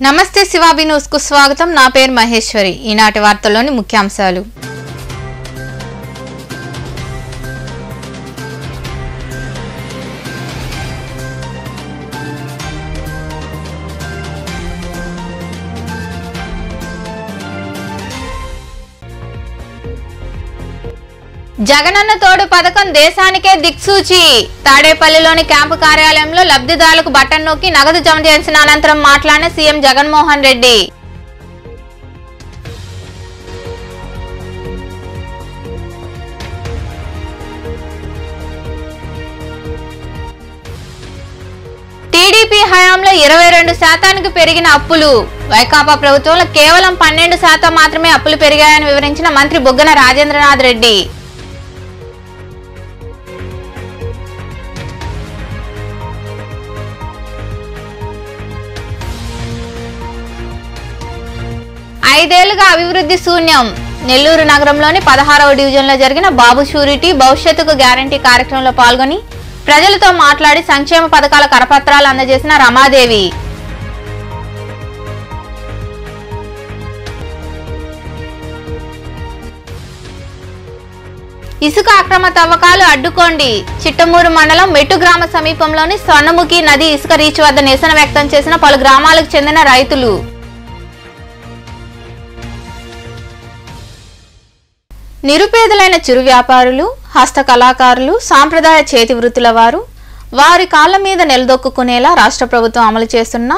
నమస్తే శివాబి న్యూస్ కు స్వాగతం. నా పేరు మహేశ్వరి. ఈనాటి వార్తల్లోని ముఖ్యాంశాలు. జగనన్న తోడు పథకం దేశానికే దిక్సూచి. తాడేపల్లిలోని క్యాంపు కార్యాలయంలో లబ్ధిదారులకు బటన్ నొక్కి నగదు జమ చేసిన అనంతరం మాట్లాడిన సీఎం జగన్మోహన్ రెడ్డి. టీడీపీ హయాంలో 22% పెరిగిన అప్పులు. వైకాపా ప్రభుత్వంలో కేవలం 12% మాత్రమే అప్పులు పెరిగాయని వివరించిన మంత్రి బుగ్గన రాజేంద్రనాథ్ రెడ్డి. ఐదేళ్లుగా అభివృద్ధి శూన్యం. నెల్లూరు నగరంలోని 16వ డివిజన్లో జరిగిన బాబు షూరిటీ భవిష్యత్తుకు గ్యారంటీ కార్యక్రమంలో పాల్గొని ప్రజలతో మాట్లాడి సంక్షేమ పథకాల కరపత్రాలు అందజేసిన రమాదేవి. ఇసుక అక్రమ తవ్వకాలు అడ్డుకోండి. చిట్టమూరు మండలం మెట్టు గ్రామ సమీపంలోని స్వర్ణముఖి నది ఇసుక రీచ్ వద్ద నిరసన వ్యక్తం చేసిన పలు గ్రామాలకు చెందిన రైతులు. నిరుపేదలైన చిరు వ్యాపారులు, హస్త కళాకారులు, సాంప్రదాయ చేతి వృత్తుల వారి కాళ్ల మీద నిలదొక్కునేలా రాష్ట్ర ప్రభుత్వం అమలు చేస్తున్న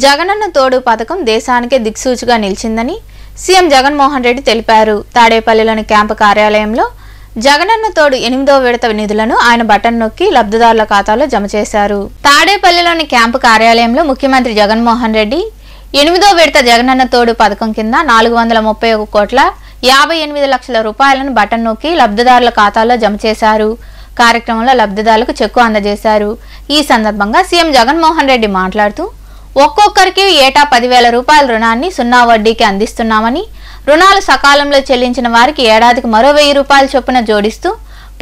జగనన్న తోడు పథకం దేశానికే దిక్సూచిగా నిలిచిందని సీఎం జగన్మోహన్ రెడ్డి తెలిపారు. తాడేపల్లిలోని క్యాంపు కార్యాలయంలో జగనన్న తోడు 8వ విడత నిధులను ఆయన బటన్ నొక్కి లబ్ధిదారుల ఖాతాలో జమ చేశారు. తాడేపల్లిలోని క్యాంపు కార్యాలయంలో ముఖ్యమంత్రి జగన్మోహన్ రెడ్డి 8వ విడత జగనన్న తోడు పథకం కింద 431 కోట్ల 58 లక్షల రూపాయలను బటన్ నొక్కి లబ్ధిదారుల ఖాతాల్లో జమ చేశారు. కార్యక్రమంలో లబ్ధిదారులకు చెక్కు అందజేశారు. ఈ సందర్భంగా సీఎం జగన్మోహన్ రెడ్డి మాట్లాడుతూ ఒక్కొక్కరికి ఏటా 10,000 రూపాయల రుణాన్ని 0 వడ్డీకి అందిస్తున్నామని, రుణాలు సకాలంలో చెల్లించిన వారికి ఏడాదికి మరో 1,000 రూపాయల చొప్పున జోడిస్తూ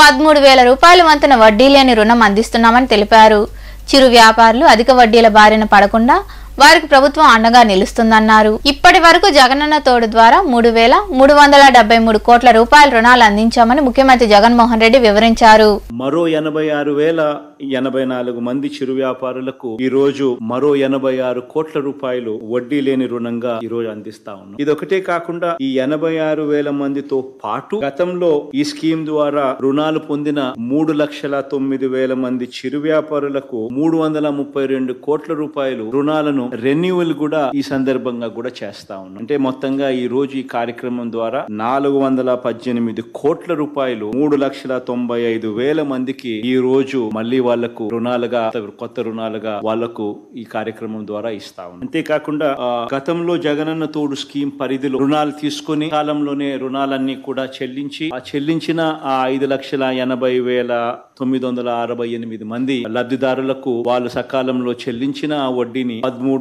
13,000 రూపాయల వంతున వడ్డీ లేని రుణం అందిస్తున్నామని తెలిపారు. చిరు వ్యాపారులు అధిక వడ్డీల బారిన పడకుండా వారికి ప్రభుత్వం అండగా నిలుస్తుందన్నారు. ఇప్పటి వరకు జగనన్న తోడు ద్వారా 3,373 కోట్ల రూపాయల రుణాలు అందించామని ముఖ్యమంత్రి జగన్మోహన్ రెడ్డి వివరించారు. మరో 86,084 మంది చిరు వ్యాపారులకు ఈ రోజు మరో 86 కోట్ల రూపాయలు వడ్డీ లేని రుణంగా ఈ రోజు అందిస్తా ఉన్నాం. ఇదొకటే కాకుండా ఈ 86,000 మందితో పాటు గతంలో ఈ స్కీమ్ ద్వారా రుణాలు పొందిన 3,09,000 మంది చిరు వ్యాపారులకు 332 కోట్ల రూపాయలు రుణాలను రెన్యువల్ కూడా ఈ సందర్భంగా కూడా చేస్తా ఉన్నాం. అంటే మొత్తంగా ఈ రోజు ఈ కార్యక్రమం ద్వారా 418 కోట్ల రూపాయలు 3,95,000 మందికి ఈ రోజు మళ్ళీ వాళ్లకు రుణాలుగా, కొత్త రుణాలుగా వాళ్లకు ఈ కార్యక్రమం ద్వారా ఇస్తా ఉన్నాం. అంతేకాకుండా గతంలో జగనన్న తోడు స్కీమ్ పరిధిలో రుణాలు తీసుకుని కాలంలోనే రుణాలన్నీ కూడా చెల్లించిన ఆ 5,80,968 మంది లబ్ధిదారులకు వాళ్ళు సకాలంలో చెల్లించిన ఆ వడ్డీని 13,64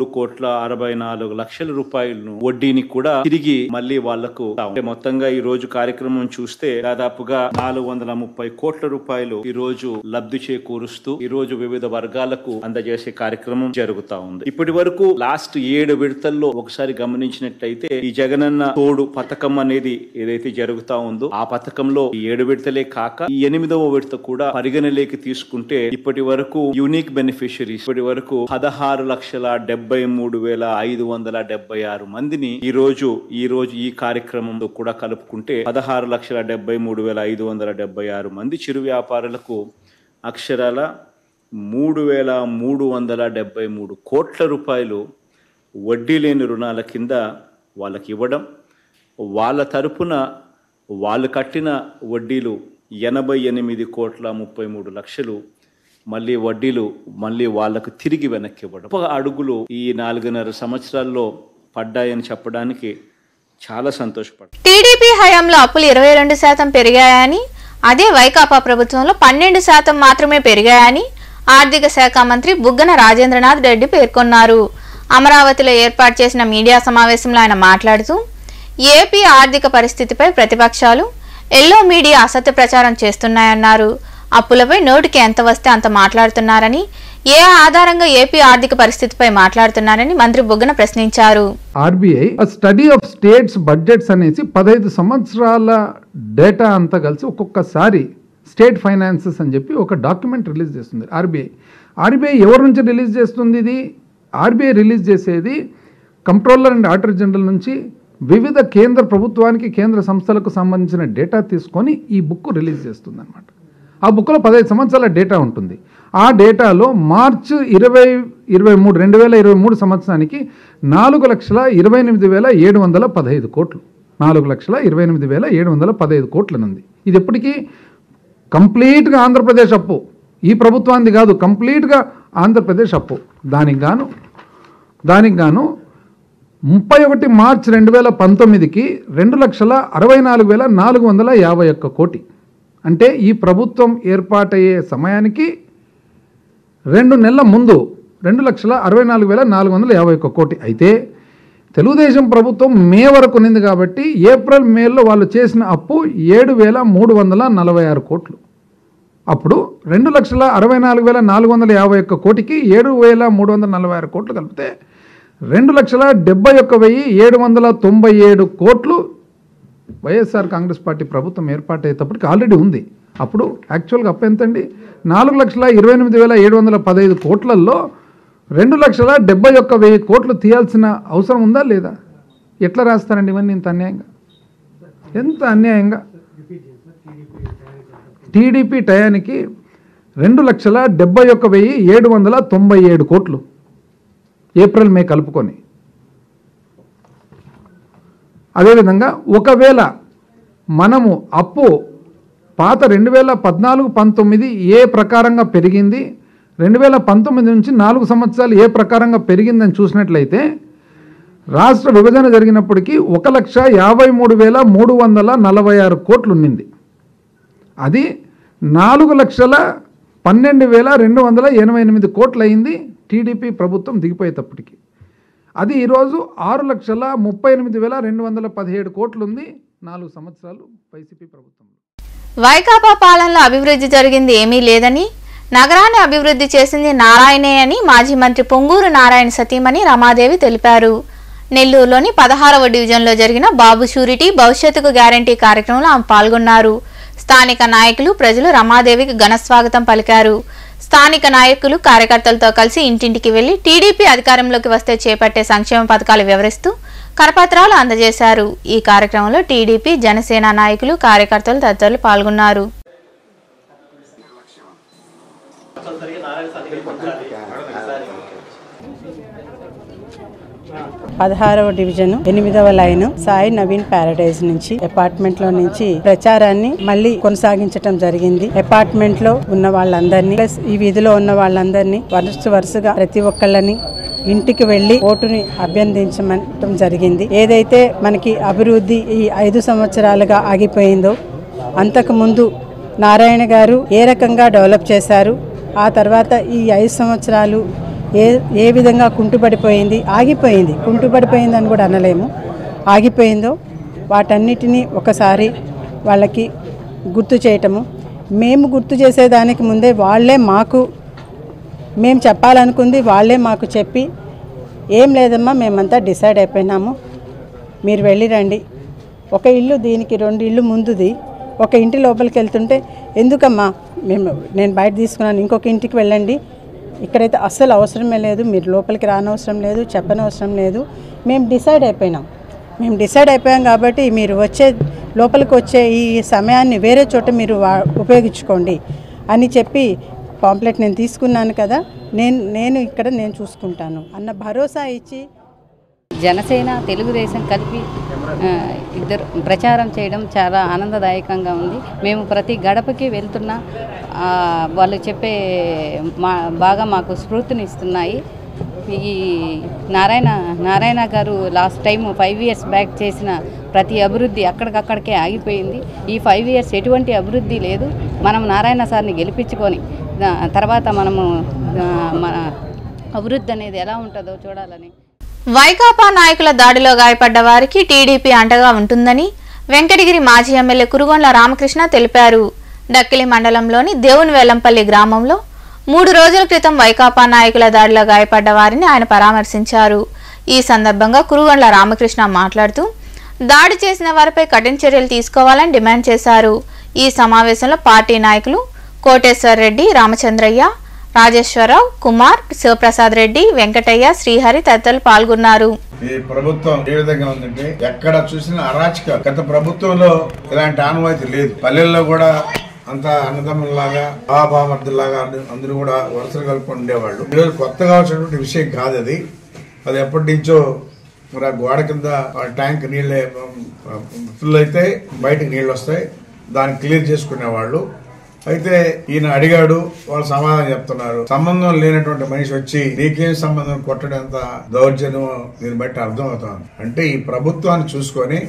లక్షల రూపాయలను వడ్డీని కూడా తిరిగి మళ్ళీ వాళ్లకు మొత్తంగా ఈ రోజు కార్యక్రమం చూస్తే దాదాపుగా 430 కోట్ల రూపాయలు ఈ రోజు లబ్ధి చేకూరుస్తూ ఈ రోజు వివిధ వర్గాలకు అందజేసే కార్యక్రమం జరుగుతా ఉంది. ఇప్పటి వరకు లాస్ట్ 7 విడతల్లో ఒకసారి గమనించినట్లయితే ఈ జగనన్న తోడు పథకం అనేది ఏదైతే జరుగుతా ఉందో ఆ పథకంలో ఈ 7 విడతలే కాక ఈ 8వ విడత కూడా పరిగణలోకి తీసుకుంటే ఇప్పటి వరకు యూనిక్ బెనిఫిషరీస్ ఇప్పటి వరకు 16,73,576 మందిని ఈ రోజు ఈ కార్యక్రమంలో కూడా కలుపుకుంటే 16,73,576 మంది చిరు వ్యాపారులకు అక్షరాల 3,373 కోట్ల రూపాయలు వడ్డీ లేని రుణాల కింద వాళ్ళకి ఇవ్వడం, వాళ్ళ తరపున వాళ్ళు కట్టిన వడ్డీలు 88,33 లక్షలు మళ్ళీ వడ్డీలు మళ్ళీ వాళ్లకు తిరిగి వెనక్కి ఇవ్వడం. అడుగులు ఈ 4.5 సంవత్సరాల్లో పడ్డాయని చెప్పడానికి చాలా సంతోషపడ్డారు. టీడీపీ హయాంలో అప్పులు 22% పెరిగాయని, అదే వైకాపా ప్రభుత్వంలో 12% మాత్రమే పెరిగాయని ఆర్థిక శాఖ మంత్రి బుగ్గన రాజేంద్రనాథ్ రెడ్డి పేర్కొన్నారు. అమరావతిలో ఏర్పాటు చేసిన మీడియా సమావేశంలో ఆయన మాట్లాడుతూ ఏపీ ఆర్థిక పరిస్థితిపై ప్రతిపక్షాలు ఎల్లో మీడియా అసత్య ప్రచారం చేస్తున్నాయన్నారు. అప్పులపై నోటికి ఎంత వస్తే అంత మాట్లాడుతున్నారని, ఏ ఆధారంగా ఏపీ ఆర్థిక పరిస్థితిపై మాట్లాడుతున్నారని మంత్రి బుగ్గన ప్రశ్నించారు. RBI study of states budgets అనేసి 15 సంవత్సరాల డేటా అంతా కలిసి ఒక్కొక్కసారి స్టేట్ ఫైనాన్సెస్ అని చెప్పి ఒక డాక్యుమెంట్ రిలీజ్ చేస్తుంది ఆర్బీఐ ఎవరి నుంచి రిలీజ్ చేస్తుంది? ఇది ఆర్బీఐ రిలీజ్ చేసేది కంట్రోలర్ అండ్ ఆడిటర్ జనరల్ నుంచి వివిధ కేంద్ర ప్రభుత్వానికి కేంద్ర సంస్థలకు సంబంధించిన డేటా తీసుకొని ఈ బుక్ రిలీజ్ చేస్తుంది అనమాట. ఆ బుక్లో 15 సంవత్సరాల డేటా ఉంటుంది. ఆ డేటాలో మార్చి 2023 సంవత్సరానికి 4,28,715 కోట్లు 4,28,715 కోట్లనుంది. ఇది ఎప్పటికీ కంప్లీట్గా ఆంధ్రప్రదేశ్ అప్పు, ఈ ప్రభుత్వానికి కాదు, కంప్లీట్గా ఆంధ్రప్రదేశ్ అప్పు. దానికి గాను 31 మార్చి 2019కి 2,64,451 కోటి, అంటే ఈ ప్రభుత్వం ఏర్పాటయ్యే సమయానికి 2 నెలల ముందు 2,64,451 కోటి. అయితే తెలుగుదేశం ప్రభుత్వం మే వరకు ఉన్నింది కాబట్టి ఏప్రిల్ మేలో వాళ్ళు చేసిన అప్పు 7,346 కోట్లు. అప్పుడు 2,64,451 కోటికి 7,346 కోట్లు కలిపితే 2,71,797 కోట్లు వైఎస్ఆర్ కాంగ్రెస్ పార్టీ ప్రభుత్వం ఏర్పాటయ్యేటప్పటికి ఆల్రెడీ ఉంది. అప్పుడు యాక్చువల్గా అప్పు ఎంతండి? 4,28,715 కోట్లలో 2,71,000 కోట్లు తీయాల్సిన అవసరం ఉందా లేదా? ఎట్లా రాస్తారండి ఇవన్నీ? ఎంత అన్యాయంగా టీడీపీ టయానికి 2,71,797 కోట్లు ఏప్రిల్ మే కలుపుకొని. అదేవిధంగా ఒకవేళ మనము అప్పు పాత 2014-19 ఏ ప్రకారంగా పెరిగింది, 2019 నుంచి 4 సంవత్సరాలు ఏ ప్రకారంగా పెరిగిందని చూసినట్లయితే రాష్ట్ర విభజన జరిగినప్పటికీ 1,53,346 కోట్లు ఉన్నింది. అది 4,12,288 కోట్లు అయింది టీడీపీ ప్రభుత్వం దిగిపోయేటప్పటికి. అది ఈరోజు 6,38,217 కోట్లు ఉంది 4 సంవత్సరాలు వైసీపీ ప్రభుత్వంలో. వైకాపా పాలనలో అభివృద్ధి జరిగింది ఏమీ లేదని, నగరాన్ని అభివృద్ధి చేసింది నారాయణే అని మాజీ మంత్రి పొంగూరు నారాయణ సతీమణి రమాదేవి తెలిపారు. నెల్లూరులోని 16వ డివిజన్లో జరిగిన బాబు షూరిటీ భవిష్యత్తుకు గ్యారంటీ కార్యక్రమంలో ఆమె పాల్గొన్నారు. స్థానిక నాయకులు, ప్రజలు రమాదేవికి ఘన స్వాగతం పలికారు. స్థానిక నాయకులు, కార్యకర్తలతో కలిసి ఇంటింటికి వెళ్లి టీడీపీ అధికారంలోకి వస్తే చేపట్టే సంక్షేమ పథకాలు వివరిస్తూ కరపత్రాలు అందజేశారు. ఈ కార్యక్రమంలో టీడీపీ, జనసేన నాయకులు, కార్యకర్తలు తదితరులు పాల్గొన్నారు. 16వ డివిజన్ 8వ లైన్ సాయి నవీన్ ప్యారడైజ్ నుంచి అపార్ట్మెంట్ లో నుంచి ప్రచారాన్ని మళ్ళీ కొనసాగించడం జరిగింది. అపార్ట్మెంట్ లో ఉన్న వాళ్ళందరినీ ప్లస్ ఈ వీధిలో ఉన్న వాళ్ళందరినీ వరుసగా ప్రతి ఒక్కళ్ళని ఇంటికి వెళ్లి ఓటుని అభ్యర్థించడం జరిగింది. ఏదైతే మనకి అభివృద్ధి ఈ 5 సంవత్సరాలుగా ఆగిపోయిందో, అంతకు ముందు నారాయణ గారు ఏ రకంగా డెవలప్ చేశారు, ఆ తర్వాత ఈ 5 సంవత్సరాలు ఏ విధంగా కుంటుపడిపోయింది, ఆగిపోయింది, కుంటుపడిపోయింది అని కూడా అనలేము, ఆగిపోయిందో వాటన్నిటినీ ఒకసారి వాళ్ళకి గుర్తు చేయటము. మేము గుర్తు చేసేదానికి ముందే వాళ్ళే మాకు, మేము చెప్పాలనుకుంది వాళ్ళే మాకు చెప్పి, ఏం లేదమ్మా మేమంతా డిసైడ్ అయిపోయినాము, మీరు వెళ్ళి రండి. ఒక ఇల్లు దీనికి 2 ఇళ్ళు ముందుది, ఒక ఇంటి లోపలికి వెళ్తుంటే ఎందుకమ్మా నేను బయట తీసుకున్నాను, ఇంకొక ఇంటికి వెళ్ళండి, ఇక్కడైతే అస్సలు అవసరమే లేదు, మీరు లోపలికి రానవసరం లేదు, చెప్పనవసరం లేదు, మేము డిసైడ్ అయిపోయాం కాబట్టి మీరు లోపలికి వచ్చే ఈ సమయాన్ని వేరే చోట మీరు ఉపయోగించుకోండి అని చెప్పి పాంప్లెట్ నేను తీసుకున్నాను కదా, నేను ఇక్కడ నేను చూసుకుంటాను అన్న భరోసా ఇచ్చి జనసేన తెలుగుదేశం కలిపి ఇద్దరు ప్రచారం చేయడం చాలా ఆనందదాయకంగా ఉంది. మేము ప్రతి గడపకి వెళ్తున్నా వాళ్ళు చెప్పే బాగా మాకు స్ఫూర్తినిస్తున్నాయి. ఈ నారాయణ గారు లాస్ట్ టైం 5 years బ్యాక్ చేసిన ప్రతి అభివృద్ధి అక్కడికక్కడికే ఆగిపోయింది. ఈ 5 years ఎటువంటి అభివృద్ధి లేదు. మనం నారాయణ సార్ని గెలిపించుకొని తర్వాత మనము మన అభివృద్ధి అనేది ఎలా ఉంటుందో చూడాలని. వైకాపా నాయకుల దాడిలో గాయపడ్డ వారికి టీడీపీ అండగా ఉంటుందని వెంకటగిరి మాజీ ఎమ్మెల్యే కురుగొండ్ల రామకృష్ణ తెలిపారు. డక్కిలి మండలంలోని దేవుని వెల్లంపల్లి గ్రామంలో 3 రోజుల క్రితం వైకాపా నాయకుల దాడిలో గాయపడ్డ వారిని ఆయన పరామర్శించారు. ఈ సందర్భంగా కురుగొండ్ల రామకృష్ణ మాట్లాడుతూ దాడి చేసిన వారిపై కఠిన చర్యలు తీసుకోవాలని డిమాండ్ చేశారు. ఈ సమావేశంలో పార్టీ నాయకులు కోటేశ్వర్ రెడ్డి, రామచంద్రయ్య, రాజేశ్వరరావు, కుమార్, శివప్రసాద్ రెడ్డి, వెంకటయ్య, శ్రీహరి తదితరులు పాల్గొన్నారు. ఈ ప్రభుత్వం ఏ విధంగా ఉందంటే ఎక్కడ చూసిన అరాచకాలు. గత ప్రభుత్వంలో ఇలాంటి ఆనవాయితీ లేదు. పల్లెల్లో కూడా అంతా అన్నదమ్ముల్లాగా బామర్దుల్లాగా అందరూ కూడా వరుసలు కలుపుకొని ఉండేవాళ్ళు. ఈరోజు కొత్తగా వచ్చినటువంటి విషయం కాదు అది. అది ఎప్పటి నుంచో మరి ఆ గోడ కింద ట్యాంక్ నీళ్ళే ఫుల్ అయితే బయటకు నీళ్ళు వస్తాయి, దాన్ని క్లియర్ చేసుకునేవాళ్ళు. అయితే ఈయన అడిగాడు, వాళ్ళు సమాధానం చెప్తున్నారు. సంబంధం లేనటువంటి మనిషి వచ్చి నీకేం సంబంధం కొట్టడంత దౌర్జన్యం దీన్ని బట్టి అర్థం అవుతాను. అంటే ఈ ప్రభుత్వాన్ని చూసుకొని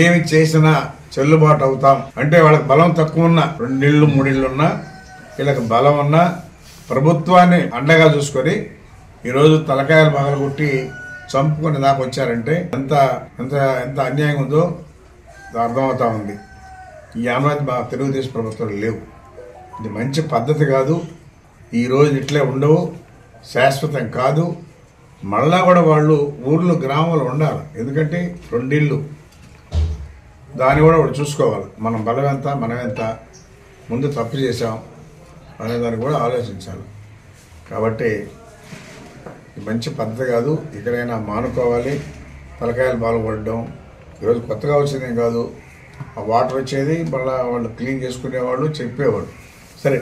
ఏమి చేసినా చెల్లుబాటు అవుతాం అంటే వాళ్ళకి బలం తక్కువ ఉన్నా 2 ఇళ్ళు 3 ఇళ్ళు ఉన్నా వీళ్ళకి బలం ఉన్నా ప్రభుత్వాన్ని అండగా చూసుకొని ఈరోజు తలకాయలు పగలగొట్టి చంపుకొని దాకా వచ్చారంటే ఎంత ఎంత ఎంత అన్యాయం ఉందో అర్థమవుతా ఉంది. ఈ ఆనవాయితీ మా తెలుగుదేశం ప్రభుత్వాలు లేవు. ఇది మంచి పద్ధతి కాదు. ఈరోజు ఇట్లే ఉండవు, శాశ్వతం కాదు. మళ్ళా కూడా వాళ్ళు ఊర్లు గ్రామాలు ఉండాలి. ఎందుకంటే 2 ఇళ్ళు దాన్ని కూడా వాళ్ళు చూసుకోవాలి. మనం బలం ఎంత, మనం ఎంత, ముందు తప్పు చేసాం అనేదాన్ని కూడా ఆలోచించాలి. కాబట్టి మంచి పద్ధతి కాదు. ఇక్కడైనా మానుకోవాలి. తలకాయలు బాగుపడడం ఈరోజు కొత్తగా వచ్చిందేం కాదు. ఆ వాటర్ వచ్చేది, మళ్ళీ వాళ్ళు క్లీన్ చేసుకునేవాళ్ళు, చెప్పేవాళ్ళు. సరే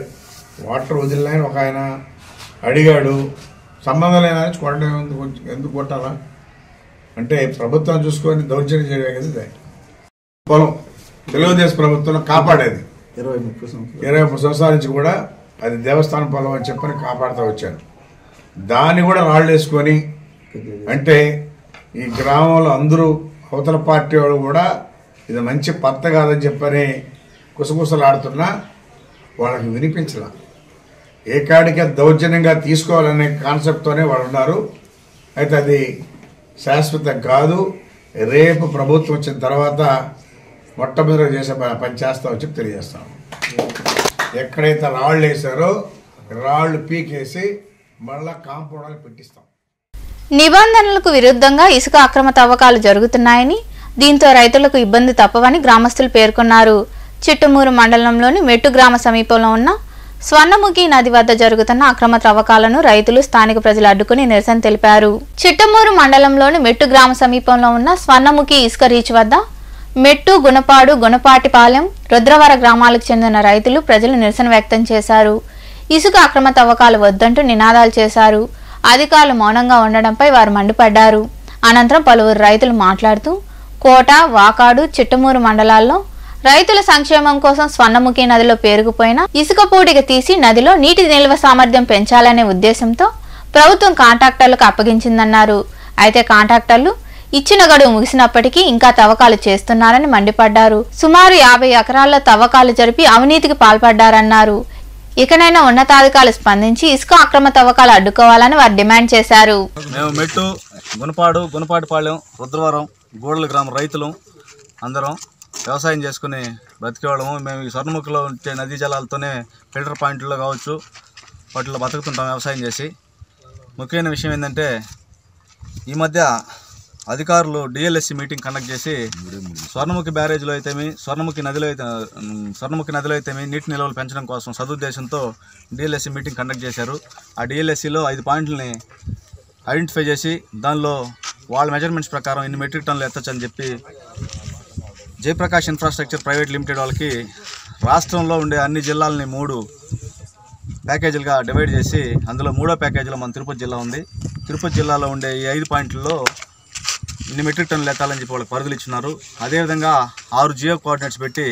వాటర్ వదిలినాయని ఒక ఆయన అడిగాడు, సంబంధం లేని కొట్టడం ఎందుకు కొట్టాలా అంటే ప్రభుత్వం చూసుకొని దౌర్జన్యం చేయడం కదా. పొలం తెలుగుదేశం ప్రభుత్వం కాపాడేది 20-30 సంవత్సరాల నుంచి కూడా అది దేవస్థానం పొలం అని చెప్పని కాపాడుతూ వచ్చాను. దాన్ని కూడా రాళ్ళు వేసుకొని అంటే ఈ గ్రామంలో అందరూ అవతల పార్టీ వాళ్ళు కూడా ఇది మంచి పద్ధతి కాదని చెప్పని కుసకుసలాడుతున్నా వాళ్ళకి వినిపించాల. ఏ కాడికి దౌర్జన్యంగా తీసుకోవాలనే కాన్సెప్ట్తోనే వాళ్ళు ఉన్నారు. అయితే అది శాశ్వతం కాదు. రేపు ప్రభుత్వం వచ్చిన తర్వాత మొట్టమొదటి చేసే పని చేస్తామని చెప్పి తెలియజేస్తాం. ఎక్కడైతే రాళ్ళు వేసారో రాళ్ళు పీకేసి మళ్ళా కాంపౌండ్ పెట్టిస్తాం. నిబంధనలకు విరుద్ధంగా ఇసుక అక్రమ తవ్వకాలు జరుగుతున్నాయని, దీంతో రైతులకు ఇబ్బంది తప్పవని గ్రామస్తులు పేర్కొన్నారు. చిట్టమూరు మండలంలోని మెట్టు గ్రామ సమీపంలో ఉన్న స్వర్ణముఖి నది వద్ద జరుగుతున్న అక్రమ తవ్వకాలను రైతులు, స్థానిక ప్రజలు అడ్డుకుని నిరసన తెలిపారు. చిట్టమూరు మండలంలోని మెట్టు గ్రామ సమీపంలో ఉన్న స్వర్ణముఖి ఇసుక రీచ్ వద్ద మెట్టు, గుణపాడు, గుణపాటిపాలెం, రుద్రవర గ్రామాలకు చెందిన రైతులు, ప్రజలు నిరసన వ్యక్తం చేశారు. ఇసుక అక్రమ తవ్వకాలు వద్దంటూ నినాదాలు చేశారు. అధికారులు మౌనంగా ఉండడంపై వారు మండిపడ్డారు. అనంతరం పలువురు రైతులు మాట్లాడుతూ కోట, వాకాడు, చిట్టమూరు మండలాల్లో రైతుల సంక్షేమం కోసం స్వర్ణముఖి నదిలో పేరుకుపోయిన ఇసుక పూడిక తీసి నదిలో నీటి నిల్వ సామర్థ్యం పెంచాలనే ఉద్దేశంతో ప్రభుత్వం కాంట్రాక్టర్లకు అప్పగించిందన్నారు. అయితే కాంట్రాక్టర్లు ఇచ్చిన గడువు ముగిసినప్పటికీ ఇంకా తవ్వకాలు చేస్తున్నారని మండిపడ్డారు. సుమారు 50 ఎకరాల్లో తవ్వకాలు జరిపి అవినీతికి పాల్పడ్డారన్నారు. ఇకనైనా ఉన్నతాధికారులు స్పందించి ఇసుక అక్రమ తవ్వకాలు అడ్డుకోవాలని వారు డిమాండ్ చేశారు. మేము మెట్టు, గుణపాడు, గుణపాటిపాలెం, రుద్రవరం, గూడల గ్రామ రైతులు అందరం వ్యవసాయం చేసుకుని బ్రతికేవాళ్ళము. మేము ఈ స్వర్ణముఖిలో ఉంటే నదీ జలాలతోనే ఫిల్టర్ పాయింట్లో కావచ్చు వాటిలో బతుకుతుంటాం వ్యవసాయం చేసి. ముఖ్యమైన విషయం ఏంటంటే ఈ మధ్య అధికారులు డిఎల్ఎస్సి మీటింగ్ కండక్ట్ చేసి స్వర్ణముఖి బ్యారేజ్లో అయితేమి, స్వర్ణముఖి నదిలో అయితేమి నీటి నిల్వలు పెంచడం కోసం సదుద్దేశంతో డిఎల్ఎస్సి మీటింగ్ కండక్ట్ చేశారు. ఆ డిఎల్ఎస్సిలో 5 పాయింట్లని ఐడెంటిఫై చేసి దానిలో వాళ్ళ మెజర్మెంట్స్ ప్రకారం ఇన్ని మెట్రిక్ టన్నులు ఎత్తచ్చని చెప్పి జయప్రకాష్ ఇన్ఫ్రాస్ట్రక్చర్ ప్రైవేట్ లిమిటెడ్ వాళ్ళకి రాష్ట్రంలో ఉండే అన్ని జిల్లాలని 3 ప్యాకేజీలుగా డివైడ్ చేసి అందులో 3వ ప్యాకేజీలో మన తిరుపతి జిల్లా ఉంది. తిరుపతి జిల్లాలో ఉండే ఈ 5 పాయింట్లలో ఇన్ని మెట్రిక్ టన్నులు ఎత్తాలని చెప్పి వాళ్ళకి పరిధులు ఇచ్చినారు. అదేవిధంగా 6 జియో కోఆర్డినేట్స్ పెట్టి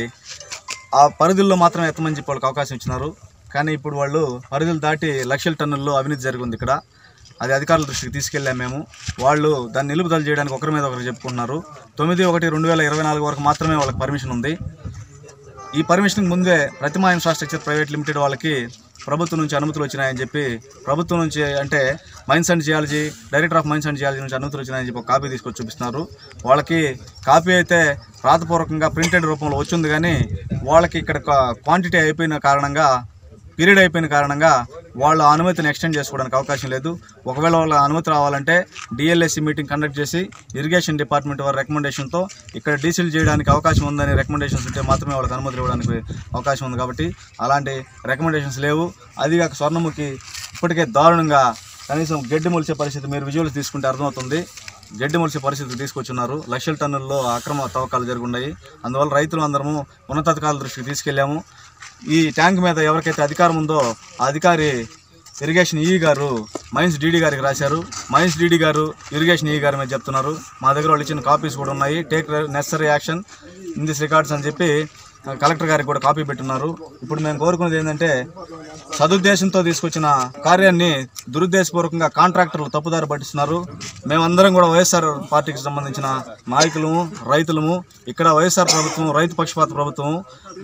ఆ పరిధుల్లో మాత్రం ఎత్తమని చెప్పి వాళ్ళకి అవకాశం ఇచ్చినారు. కానీ ఇప్పుడు వాళ్ళు పరిధులు దాటి లక్షల టన్నుల్లో అవినీతి జరిగింది ఇక్కడ. అది అధికారుల దృష్టికి తీసుకెళ్ళాము మేము. వాళ్ళు దాన్ని నిలుపుదల చేయడానికి ఒకరి మీద ఒకరు చెప్పుకుంటున్నారు. 9/1/2024 వరకు మాత్రమే వాళ్ళకి పర్మిషన్ ఉంది. ఈ పర్మిషన్కి ముందే ప్రతిమా ఇన్ఫ్రాస్ట్రక్చర్ ప్రైవేట్ లిమిటెడ్ వాళ్ళకి ప్రభుత్వం నుంచి అనుమతులు వచ్చినాయని చెప్పి, ప్రభుత్వం నుంచి అంటే mines and geology, director of mines and geology నుంచి అనుమతులు వచ్చినాయని చెప్పి ఒక కాపీ తీసుకొచ్చి చూపిస్తున్నారు. వాళ్ళకి కాపీ అయితే రాతపూర్వకంగా ప్రింటెడ్ రూపంలో వచ్చింది, కానీ వాళ్ళకి ఇక్కడ క్వాంటిటీ అయిపోయిన కారణంగా, పీరియడ్ అయిపోయిన కారణంగా వాళ్ళ అనుమతిని ఎక్స్టెండ్ చేసుకోవడానికి అవకాశం లేదు. ఒకవేళ వాళ్ళ అనుమతి రావాలంటే డిఎల్ఎస్సి మీటింగ్ కండక్ట్ చేసి ఇరిగేషన్ డిపార్ట్మెంట్ వారి రికమెండేషన్తో ఇక్కడ డీసీల్ చేయడానికి అవకాశం ఉందని రికమెండేషన్స్ ఉంటే మాత్రమే వాళ్ళకి అనుమతి ఇవ్వడానికి అవకాశం ఉంది. కాబట్టి అలాంటి రికమెండేషన్స్ లేవు. అదిగాక స్వర్ణముఖి ఇప్పటికే దారుణంగా కనీసం గడ్డి మొలిచే పరిస్థితి మీరు విజువల్స్ తీసుకుంటే అర్థమవుతుంది. గడ్డి మొలిచే పరిస్థితి తీసుకొచ్చున్నారు. లక్షల టన్నుల్లో అక్రమ తవ్వకాలు జరుగున్నాయి. అందువల్ల రైతులు అందరము ఉన్నతాధికారుల దృష్టికి తీసుకెళ్ళాము. ఈ ట్యాంక్ మీద ఎవరికైతే అధికారం ఉందో ఆ అధికారి ఇరిగేషన్ ఈ గారు మైన్స్ డీడీ గారికి రాశారు. మైన్స్ డీడీ గారు ఇరిగేషన్ ఈ గారి మీద చెప్తున్నారు. మా దగ్గర వాళ్ళు ఇచ్చిన కాపీస్ కూడా ఉన్నాయి. Take necessary action in this records అని చెప్పి కలెక్టర్ గారికి కూడా కాపీ పెట్టున్నారు. ఇప్పుడు మేము కోరుకునేది ఏంటంటే, సదుద్దేశంతో తీసుకొచ్చిన కార్యాన్ని దురుద్దేశపూర్వకంగా కాంట్రాక్టర్లు తప్పుదారి పట్టిస్తున్నారు. మేమందరం కూడా వైఎస్ఆర్ పార్టీకి సంబంధించిన నాయకులము, రైతులము. ఇక్కడ వైఎస్ఆర్ ప్రభుత్వం రైతు పక్షపాత ప్రభుత్వం.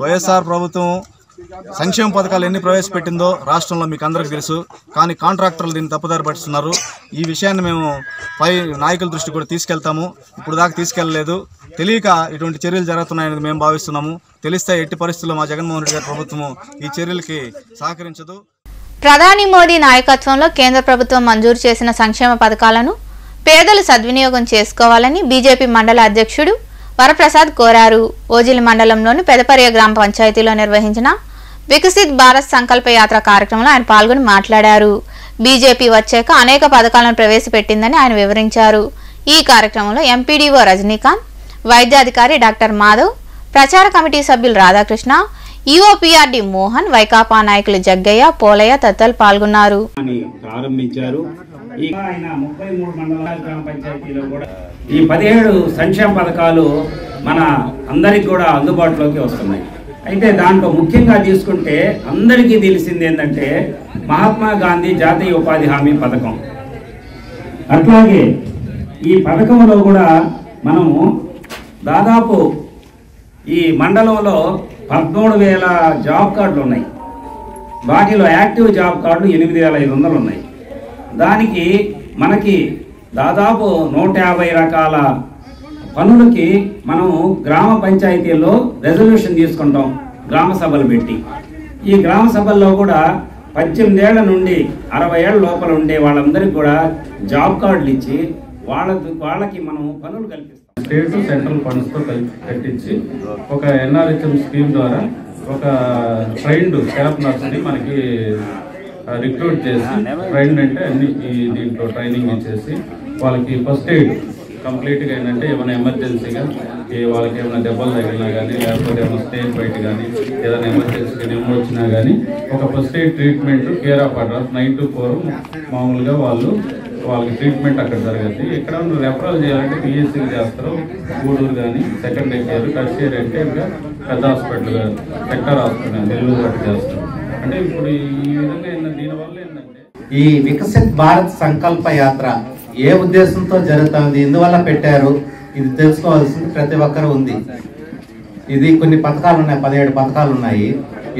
వైఎస్ఆర్ ప్రభుత్వం సంక్షేమ పథకాలు ఎన్ని ప్రవేశపెట్టిందో రాష్ట్రంలో మీకు అందరికీ తెలుసు, కానీ కాంట్రాక్టర్లు దీన్ని తప్పుదారి పట్టిస్తున్నారు. ఈ విషయాన్ని మేము పై నాయకుల దృష్టికి కూడా తీసుకెళ్తాము. ఇప్పుడు దాకా తీసుకెళ్లలేదు. తెలియక ఇటువంటి చర్యలు జరుగుతున్నాయని మేము భావిస్తున్నాము. తెలిస్తే ఎట్టి పరిస్థితుల్లో మా జగన్మోహన్ రెడ్డి గారి ప్రభుత్వము ఈ చర్యలకి సహకరించదు. ప్రధాని మోదీ నాయకత్వంలో కేంద్ర ప్రభుత్వం మంజూరు చేసిన సంక్షేమ పథకాలను పేదలు సద్వినియోగం చేసుకోవాలని బీజేపీ మండల అధ్యక్షుడు వరప్రసాద్ కోరారు. ఓజిలి మండలంలోని పెదపర్య గ్రామ పంచాయతీలో నిర్వహించిన వికసిత్ భారత్ సంకల్ప యాత్ర కార్యక్రమంలో ఆయన పాల్గొని మాట్లాడారు. బీజేపీ వచ్చాక అనేక పథకాలను ప్రవేశపెట్టిందని ఆయన వివరించారు. ఈ కార్యక్రమంలో ఎంపీడీఓ రజనీకాంత్, వైద్యాధికారి డాక్టర్ మాధవ్, ప్రచార కమిటీ సభ్యులు రాధాకృష్ణ, ఈఓపీఆర్డీ మోహన్, వైకాపా నాయకులు జగ్గయ్య, పోలయ్య తదితరులు పాల్గొన్నారు. ప్రారంభించారు. ఈ 33 మండలాల గ్రామ పంచాయతీలో కూడా ఈ 17 సంక్షేమ పథకాలు మన అందరికి కూడా అందుబాటులోకి వస్తున్నాయి. అయితే దాంట్లో ముఖ్యంగా తీసుకుంటే అందరికీ తెలిసింది ఏంటంటే మహాత్మా గాంధీ జాతీయ ఉపాధి హామీ పథకం. అట్లాగే ఈ పథకంలో కూడా మనము దాదాపు ఈ మండలంలో 13,000 జాబ్ కార్డులు ఉన్నాయి. వాటిలో యాక్టివ్ జాబ్ కార్డులు 8,500 ఉన్నాయి. దానికి మనకి దాదాపు 150 రకాల పనులకి మనం గ్రామ పంచాయతీల్లో రెజల్యూషన్ తీసుకుంటాం గ్రామ సభలు పెట్టి. ఈ గ్రామ సభల్లో కూడా 18 ఏళ్ల నుండి 60 ఏళ్ల లోపల ఉండే వాళ్ళందరికీ కూడా జాబ్ కార్డులు ఇచ్చి వాళ్ళకి మనం పనులు కల్పిస్తాం. స్టేట్ సెంట్రల్ ఫండ్స్తో కట్టించి ఒక ఎన్ఆర్హెచ్ఎం స్కీమ్ ద్వారా ఒక ట్రైన్డ్ స్టాఫ్ నర్స్ని మనకి రిక్రూట్ చేసి, ట్రైన్ అంటే అన్ని దీంట్లో ట్రైనింగ్ ఇచ్చేసి వాళ్ళకి ఫస్ట్ ఎయిడ్ కంప్లీట్గా ఏంటంటే ఏమైనా ఎమర్జెన్సీగా వాళ్ళకి ఏమైనా దెబ్బలు తగిలినా కానీ, లేకపోతే ఏమైనా స్టేజ్ బయట కానీ, ఏదైనా ఎమర్జెన్సీగా నెమ్మ వచ్చినా కానీ ఒక first aid treatment care of address 9 to 4 మామూలుగా వాళ్ళకి ట్రీట్మెంట్ అక్కడ జరగద్ది. ఎక్కడ రెఫరల్ చేయాలంటే పిఎస్సీకి చేస్తారు, గూడూరు కానీ, సెకండరీ కేర్, టెర్షియరీ అంటే ఇంకా పెద్ద హాస్పిటల్, సెక్టర్ హాస్పిటల్ నెల్లూరు అట్లా చేస్తారు. అంటే ఇప్పుడు ఈ విధంగా దీనివల్ల ఏంటంటే ఈ వికసిత్ భారత్ సంకల్ప యాత్ర ఏ ఉద్దేశంతో జరుగుతుంది, ఎందువల్ల పెట్టారు, ఇది తెలుసుకోవాల్సింది ప్రతి ఒక్కరు ఉంది. ఇది కొన్ని పథకాలు ఉన్నాయి, 17 పథకాలు ఉన్నాయి.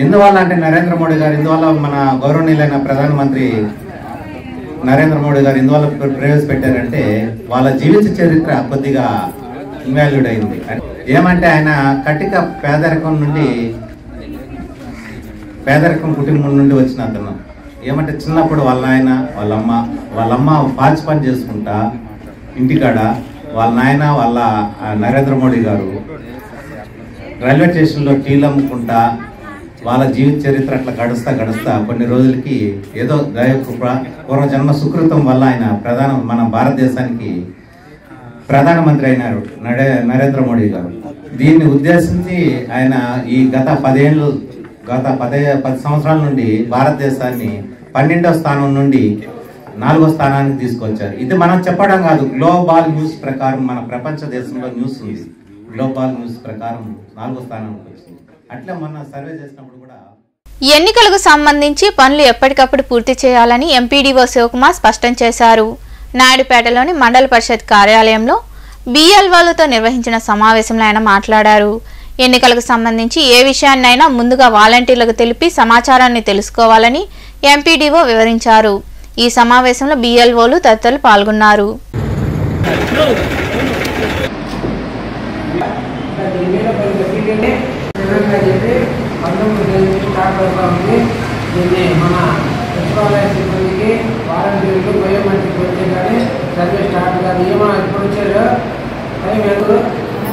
ఎందువల్ల అంటే నరేంద్ర మోడీ గారు, ఎందువల్ల మన గౌరవనీయులైన ప్రధానమంత్రి నరేంద్ర మోడీ గారు ఎందువల్ల ప్రవేశపెట్టారంటే వాళ్ళ జీవిత చరిత్ర కొద్దిగా ఇన్వాల్యూడ్ అయింది. ఏమంటే ఆయన కటిక పేదరికం కుటుంబం నుండి వచ్చిన అతను. ఏమంటే చిన్నప్పుడు వాళ్ళ నాయన వాళ్ళమ్మ పాచి పని చేసుకుంటా ఇంటికాడ, వాళ్ళ నాయన వాళ్ళ నరేంద్ర మోడీ గారు రైల్వే స్టేషన్లో టీలు అమ్ముకుంటా వాళ్ళ జీవిత చరిత్ర అట్లా గడుస్తా కొన్ని రోజులకి ఏదో పూర్వజన్మ సుకృతం వల్ల ఆయన మన భారతదేశానికి ప్రధానమంత్రి అయినారు నరేంద్ర మోడీ గారు. దీన్ని ఉద్దేశించి ఆయన ఈ గత 10 సంవత్సరాల నుండి భారతదేశాన్ని 12వ స్థానం నుండి 4వ స్థానానికి తీసుకొచ్చారు. ఇది మనం చెప్పడం కాదు, గ్లోబల్ న్యూస్ ప్రకారం మన ప్రపంచ దేశంలో న్యూస్ ఉంది. గ్లోబల్ న్యూస్ ప్రకారం 4వ స్థానానికి వచ్చింది. అట్లా మొన్న సర్వే చేసినప్పుడు కూడా ఎన్నికలకు సంబంధించి పనులు ఎప్పటికప్పుడు పూర్తి చేయాలని ఎంపీడీఓ శివకుమార్ స్పష్టం చేశారు. నాయుడుపేటలోని మండల పరిషత్ కార్యాలయంలో బీఎల్ఓలతో నిర్వహించిన సమావేశంలో ఆయన మాట్లాడారు. ఎన్నికలకు సంబంధించి ఏ విషయాన్నైనా ముందుగా వాలంటీర్లకు తెలిపి సమాచారాన్ని తెలుసుకోవాలని ఎంపీడీఓ వివరించారు. ఈ సమావేశంలో బిఎల్ఓలు తదితరులు పాల్గొన్నారు.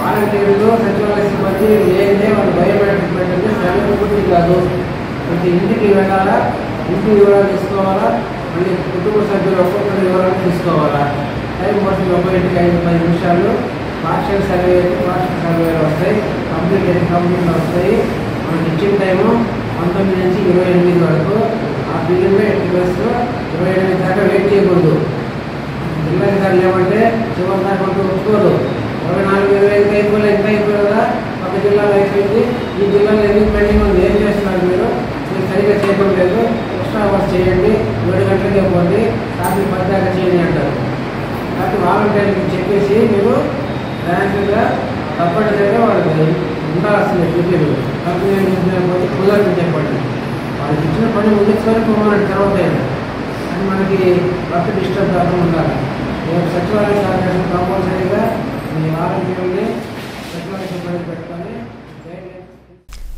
వాలంటీర్లు సచివాలయ సిబ్బంది ఏంటంటే వాళ్ళు బయోమెట్రిక్ పెట్టండి సర్వే పూర్తి కాదు. ప్రతి ఇంటికి వెళ్ళాలా, ఇంటి వివరాలు తీసుకోవాలా, మళ్ళీ కుటుంబ సభ్యులు ఒక్కొక్కరి వివరాలు తీసుకోవాలా. టైం పడుతుంది, ఒక ఇంటికి 5-10 నిమిషాలు. పార్షియల్ సర్వే అయితే పార్షియల్ సర్వేలు వస్తాయి, కంప్లీట్ అయితే కంప్లీట్లు వస్తాయి. మనకి ఇచ్చిన టైము 19 నుంచి 28 వరకు. ఆ పీరియడ్లో 8 ప్లస్ 28 దాకా వెయిట్ చేయకూడదు. జిల్లాధికారులు ఏమంటే చివరి దాకా ఒప్పుకోదు. 24-25 అయిపోలే, ఎంత అయిపోయి కదా, ఒక జిల్లాలో అయిపోయింది, ఈ జిల్లాలో ఎందుకు పెండింగ్ ఉంది, ఏం చేస్తున్నారు మీరు సరిగ్గా చేయడం లేదు, ఎక్స్ట్రా అవర్స్ చేయండి, 7 గంటలకే పోండి, రాత్రి 10 దాకా చేయండి అంటారు. కాబట్టి వాలంటీర్లకు చెప్పేసి మీరు బ్యాంకుగా తప్పనిసరిగా వాళ్ళకి ఉండాల్సిందే డ్యూటీలు. కంపెనీ పోతే కుదరదు చెప్పండి. వాళ్ళకి ఇచ్చిన పని ముందుకొని పోవాలంటే తర్వాత అది మనకి వర్క్ డిస్టర్బ్ కాకుండా ఉండాలి. సచివాలయ సహకారం కంపల్సరీగా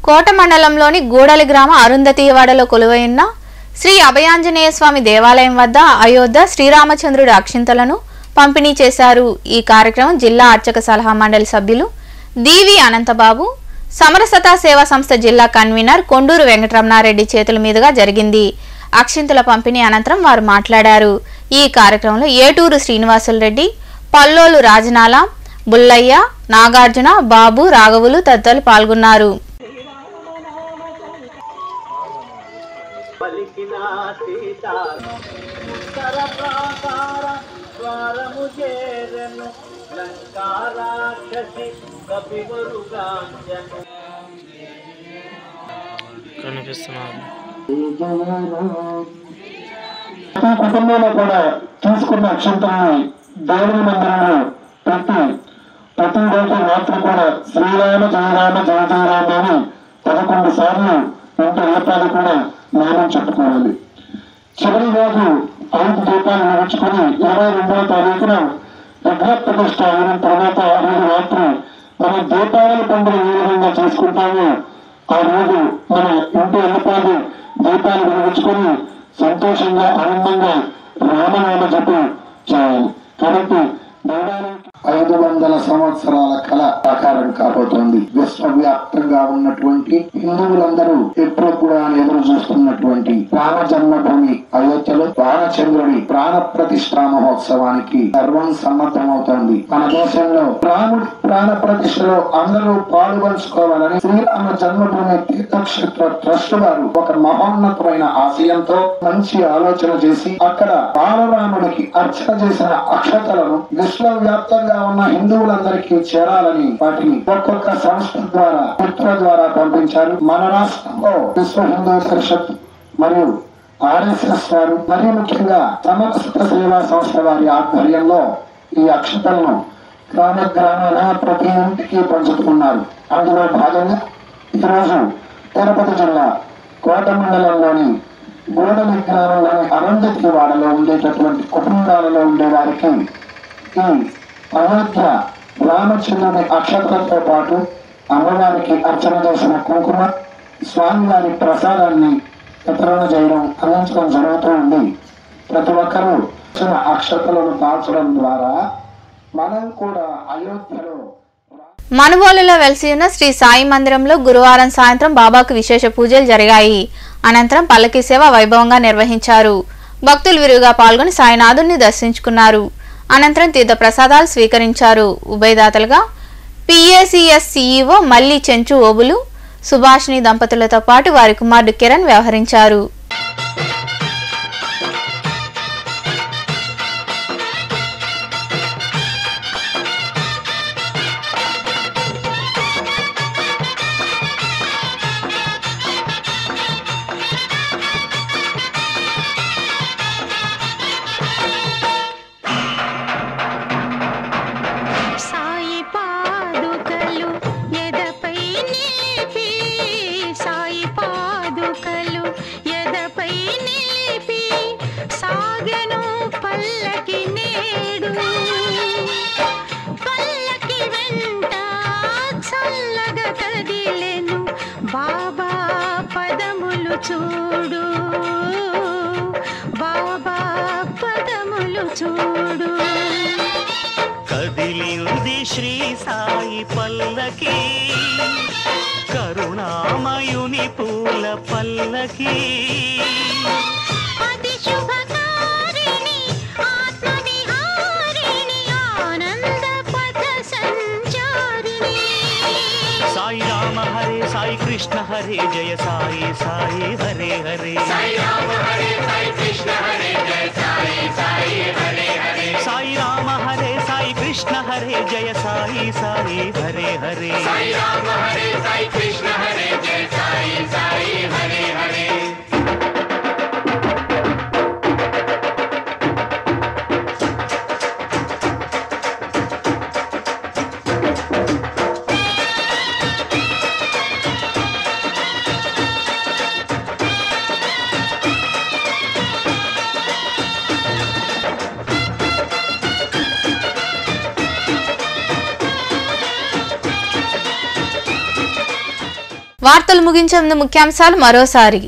కోట మండలంలోని గూడలి గ్రామ అరుంధతీవాడలో కొలువైన శ్రీ అభయాంజనేయ స్వామి దేవాలయం వద్ద అయోధ్య శ్రీరామచంద్రుడి అక్షింతలను పంపిణీ చేశారు. ఈ కార్యక్రమం జిల్లా అర్చక సలహా మండలి సభ్యులు దీవి అనంతబాబు, సమరసతా సేవా సంస్థ జిల్లా కన్వీనర్ కొండూరు వెంకటరమణారెడ్డి చేతుల మీదుగా జరిగింది. అక్షింతల పంపిణీ అనంతరం వారు మాట్లాడారు. ఈ కార్యక్రమంలో ఏటూరు శ్రీనివాసులు రెడ్డి, పల్లోలు రాజనాల, బుల్లయ్య, నాగార్జున, బాబు, రాఘవులు తదితరులు పాల్గొన్నారు. కుటుంబంలో కూడా తీసుకున్న అక్షంతల్ని దేవుని మందిరంలో పెట్టి ప్రతిరోజు రాత్రి కూడా శ్రీరామ జయరామ జయ జయరామ అని 11 సార్లు ఇంటి అయ్యపాలు కూడా నామం చెప్పుకోవాలి. చివరి రోజు 5 దీపాలు నడుచుకుని 22వ తారీఖున విగ్రహ ప్రతిష్ట అయిన తర్వాత ఆ రోజు రాత్రి మనం దీపావళి పండుగ ఏ విధంగా చేసుకుంటామో ఆ రోజు మన ఇంటి అయ్యపాలు దీపాలు వెలిగించుకొని సంతోషంగా ఆనందంగా రామనామ జపం చేయాలి. కాబట్టి 500 సంవత్సరాల కళ సాకారం కాబోతోంది. విశ్వవ్యాప్తంగా ఉన్నటువంటి హిందువులందరూ ఎప్పుడు కూడా ఎదురు చూస్తున్నటువంటి రామ జన్మభూమి అయోధ్యలో రామచంద్రుడి ప్రాణ ప్రతిష్ఠా మహోత్సవానికి సర్వం సమ్మతమవుతోంది. మన దేశంలో రాముడి ప్రాణ ప్రతిష్టలో అందరూ పాల్గొంచుకోవాలని శ్రీరామ జన్మభూమి తీర్థక్షేత్ర ట్రస్ట్ వారు ఒక మహోన్నతమైన ఆశయంతో మంచి ఆలోచన చేసి అక్కడ బాలరాముడికి అర్చన చేసిన అక్షతలను విశ్వవ్యాప్తంగా ఉన్న హిందువులందరికీ చేరాలని వాటిని ఒక్కొక్క సంస్థ ద్వారా మిత్రుల ద్వారా పంపించారు. మన రాష్ట్రంలో విశ్వ హిందూ పరిషత్ మరియు RSS వారు మరియు ముఖ్యంగా సమరసత సేవా సంస్థ వారి ఆధ్వర్యంలో ఈ అక్షతలను గ్రామ గ్రామాన ప్రతి ఇంటికి పంచుతున్నారు. అందులో భాగంగా ఈరోజు తిరుపతి జిల్లా కోట మండలంలోని గూడలి గ్రామంలోని అరుంధతీవాడలో ఉండేటటువంటి కుటుంబాలలో ఉండే వారికి ఈ అయోధ్య రామచంద్రుని అక్షతలతో పాటు అమ్మవారికి అర్చన చేసిన కుంకుమ, స్వామివారి ప్రసాదాన్ని వితరణ చేయడం అందించడం జరుగుతూ ఉంది. ప్రతి ఒక్కరూ అక్షతలను దాల్చడం ద్వారా మనం కూడా అయోధ్యలో మనుబోలులో వెలిసి ఉన్న శ్రీ సాయి మందిరంలో గురువారం సాయంత్రం బాబాకు విశేష పూజలు జరిగాయి. అనంతరం పల్లకీ సేవ వైభవంగా నిర్వహించారు. భక్తులు విరివిగా పాల్గొని సాయినాథుని దర్శించుకున్నారు. అనంతరం తీర్థ ప్రసాదాలు స్వీకరించారు. ఉభయదాతలుగా PACS CEO మల్లి చెంచు ఓబులు, సుభాషిణి దంపతులతో పాటు వారి కుమారుడు కిరణ్ వ్యవహరించారు. సాయి పాదుకలు ఎదపై చూడు బాబా పదములు చూడు కదిలింది శ్రీ సాయి పల్లకి కరుణామయుని పూల పల్లకి అతి శుభకారిణి ఆత్మవిహారిణి ఆనంద పథ సంచారిణి సాయి రామ హరే సాయి కృష్ణ హరే జయ సాయి సాయి హరే హరే సాయి రామ హరే సాయి కృష్ణ హరే జయ సాయి సాయి హరే హరే సాయి రామ హరే సాయి కృష్ణ హరే జయ సాయి సాయి హరే హరే సాయి రామ హరే సాయి కృష్ణ హరే జయ సాయి సాయి హరే హరే వార్తలు ముగించే ముందు ముఖ్యాంశాలు మరోసారి.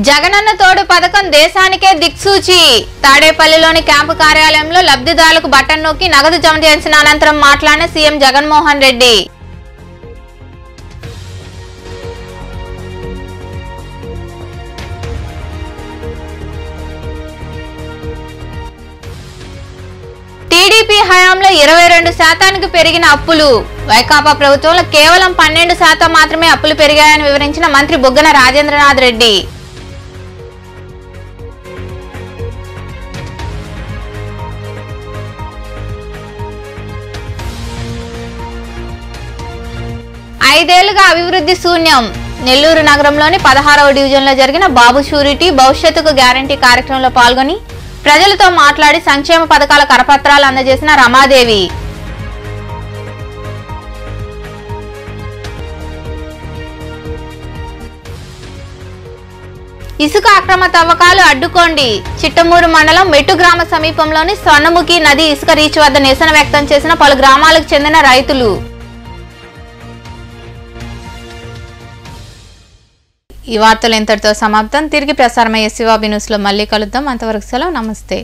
జగనన్న తోడు పథకం దేశానికే దిక్సూచి. తాడేపల్లిలోని క్యాంపు కార్యాలయంలో లబ్ధిదారులకు బటన్ నొక్కి నగదు జమ చేసిన అనంతరం మాట్లాడిన సీఎం జగన్మోహన్ రెడ్డి. టీడీపీ హయాంలో 22% పెరిగిన అప్పులు. వైకాపా ప్రభుత్వంలో కేవలం 12% మాత్రమే అప్పులు పెరిగాయని వివరించిన మంత్రి బుగ్గన రాజేంద్రనాథ్ రెడ్డి. ఐదేళ్లుగా అభివృద్ధి శూన్యం. నెల్లూరు నగరంలోని 16వ డివిజన్లో జరిగిన బాబు షూరిటీ భవిష్యత్తుకు గ్యారంటీ కార్యక్రమంలో పాల్గొని ప్రజలతో మాట్లాడి సంక్షేమ పథకాల కరపత్రాలు అందజేసిన రమాదేవి. ఇసుక అక్రమ తవ్వకాలు అడ్డుకోండి. చిట్టమూరు మండలం మెట్టు గ్రామ సమీపంలోని స్వర్ణముఖి నది ఇసుక రీచ్ వద్ద నిరసన వ్యక్తం చేసిన పలు గ్రామాలకు చెందిన రైతులు. ఈ వార్తలు ఇంతటితో సమాప్తం. తిరిగి ప్రసారమయ్యే శివాబి న్యూస్ లో మళ్ళీ కలుద్దాం. అంతవరకు సెలవు. నమస్తే.